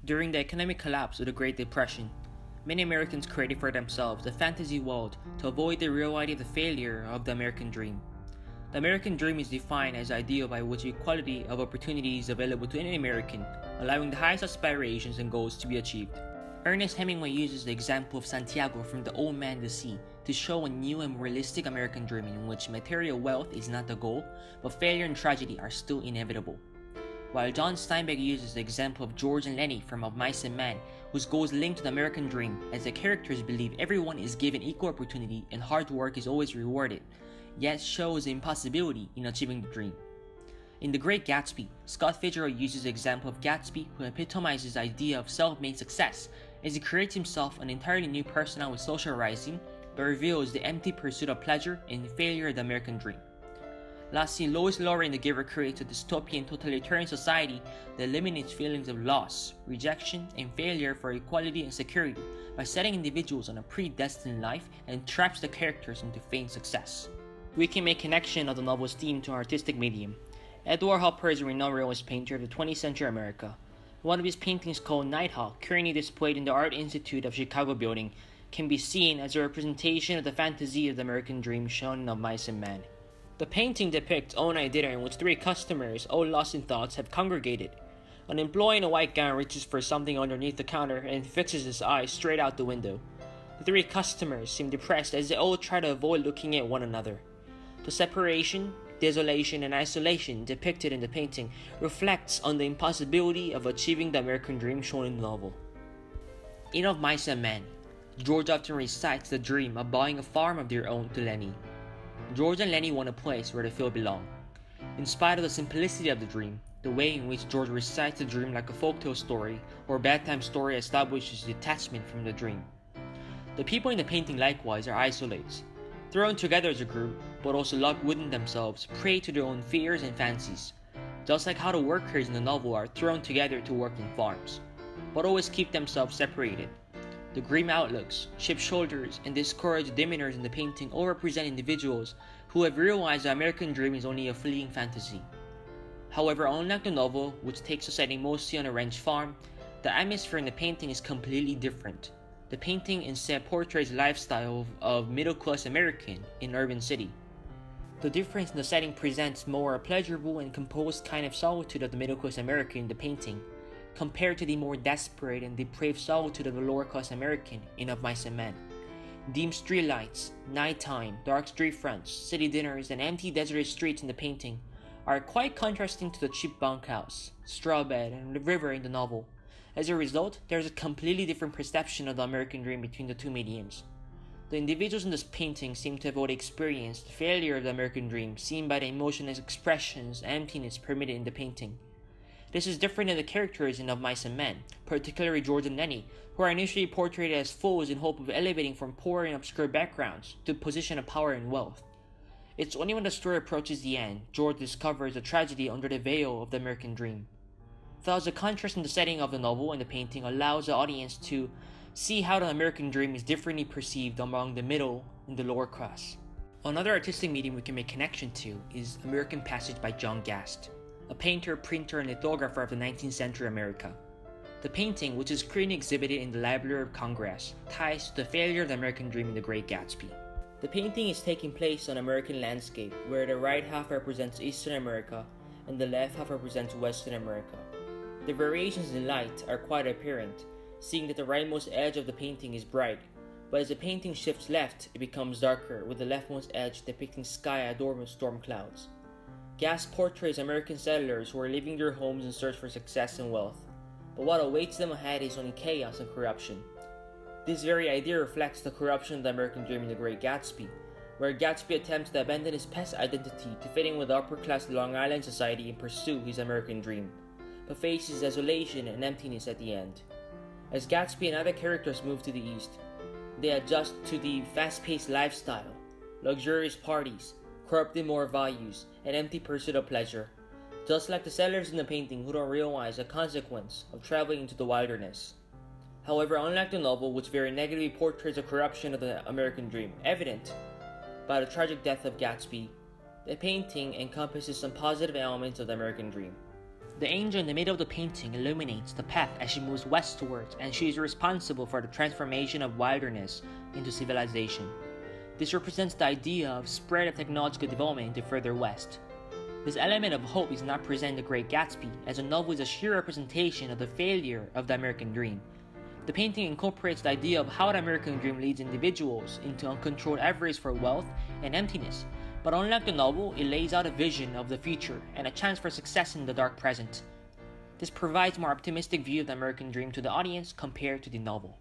During the economic collapse of the Great Depression, many Americans created for themselves a fantasy world to avoid the reality of the failure of the American dream. The American dream is defined as the ideal by which equality of opportunity is available to any American, allowing the highest aspirations and goals to be achieved. Ernest Hemingway uses the example of Santiago from The Old Man and the Sea to show a new and realistic American dream in which material wealth is not the goal, but failure and tragedy are still inevitable. While John Steinbeck uses the example of George and Lenny from Of Mice and Men, whose goals link to the American dream as the characters believe everyone is given equal opportunity and hard work is always rewarded, yet shows the impossibility in achieving the dream. In The Great Gatsby, Scott Fitzgerald uses the example of Gatsby, who epitomizes the idea of self-made success as he creates himself an entirely new persona with social rising, but reveals the empty pursuit of pleasure and failure of the American dream. Lastly, Lois Lowry in The Giver creates a dystopian totalitarian society that eliminates feelings of loss, rejection, and failure for equality and security by setting individuals on a predestined life and traps the characters into feigned success. We can make connection of the novel's theme to an artistic medium. Edward Hopper is a renowned realist painter of the 20th century America. One of his paintings called Nighthawk, currently displayed in the Art Institute of Chicago building, can be seen as a representation of the fantasy of the American dream shown in Of Mice and Men. The painting depicts all night dinner in which three customers, all lost in thoughts, have congregated. An employee in a white gown reaches for something underneath the counter and fixes his eyes straight out the window. The three customers seem depressed as they all try to avoid looking at one another. The separation, desolation, and isolation depicted in the painting reflects on the impossibility of achieving the American dream shown in the novel. In Of Mice and Men, George often recites the dream of buying a farm of their own to Lenny. George and Lenny want a place where they feel belong. In spite of the simplicity of the dream, the way in which George recites the dream like a folktale story or bedtime story establishes detachment from the dream. The people in the painting likewise are isolates, thrown together as a group, but also locked within themselves, prey to their own fears and fancies, just like how the workers in the novel are thrown together to work in farms, but always keep themselves separated. The grim outlooks, chipped shoulders, and discouraged demeanors in the painting all represent individuals who have realized the American dream is only a fleeting fantasy. However, unlike the novel, which takes a setting mostly on a ranch farm, the atmosphere in the painting is completely different. The painting instead portrays the lifestyle of middle-class American in an urban city. The difference in the setting presents more a pleasurable and composed kind of solitude of the middle-class American in the painting, compared to the more desperate and depraved solitude of the lower-class American in Of Mice and Men. Dim streetlights, nighttime, dark street fronts, city dinners, and empty deserted streets in the painting are quite contrasting to the cheap bunkhouse, straw bed, and the river in the novel. As a result, there is a completely different perception of the American dream between the two mediums. The individuals in this painting seem to have already experienced the failure of the American dream, seen by the emotional expressions and emptiness permitted in the painting. This is different than the characters in Of Mice and Men, particularly George and Lenny, who are initially portrayed as fools in hope of elevating from poor and obscure backgrounds to a position of power and wealth. It's only when the story approaches the end, George discovers the tragedy under the veil of the American dream. Thus, the contrast in the setting of the novel and the painting allows the audience to see how the American dream is differently perceived among the middle and the lower class. Another artistic medium we can make connection to is American Passage by John Gast, a painter, printer, and lithographer of the 19th century America. The painting, which is currently exhibited in the Library of Congress, ties to the failure of the American dream in The Great Gatsby. The painting is taking place on American landscape, where the right half represents Eastern America and the left half represents Western America. The variations in light are quite apparent, seeing that the rightmost edge of the painting is bright, but as the painting shifts left, it becomes darker, with the leftmost edge depicting sky adorned with storm clouds. Gast portrays American settlers who are leaving their homes in search for success and wealth, but what awaits them ahead is only chaos and corruption. This very idea reflects the corruption of the American dream in The Great Gatsby, where Gatsby attempts to abandon his past identity to fit in with upper-class Long Island society and pursue his American dream, but faces desolation and emptiness at the end. As Gatsby and other characters move to the east, they adjust to the fast-paced lifestyle, luxurious parties, corrupt immoral values, and empty pursuit of pleasure, just like the settlers in the painting who don't realize the consequence of traveling into the wilderness. However, unlike the novel, which very negatively portrays the corruption of the American dream, evident by the tragic death of Gatsby, the painting encompasses some positive elements of the American dream. The angel in the middle of the painting illuminates the path as she moves westwards, and she is responsible for the transformation of wilderness into civilization. This represents the idea of spread of technological development into further west. This element of hope is not present in The Great Gatsby, as the novel is a sheer representation of the failure of the American dream. The painting incorporates the idea of how the American dream leads individuals into uncontrolled efforts for wealth and emptiness, but unlike the novel, it lays out a vision of the future and a chance for success in the dark present. This provides a more optimistic view of the American dream to the audience compared to the novel.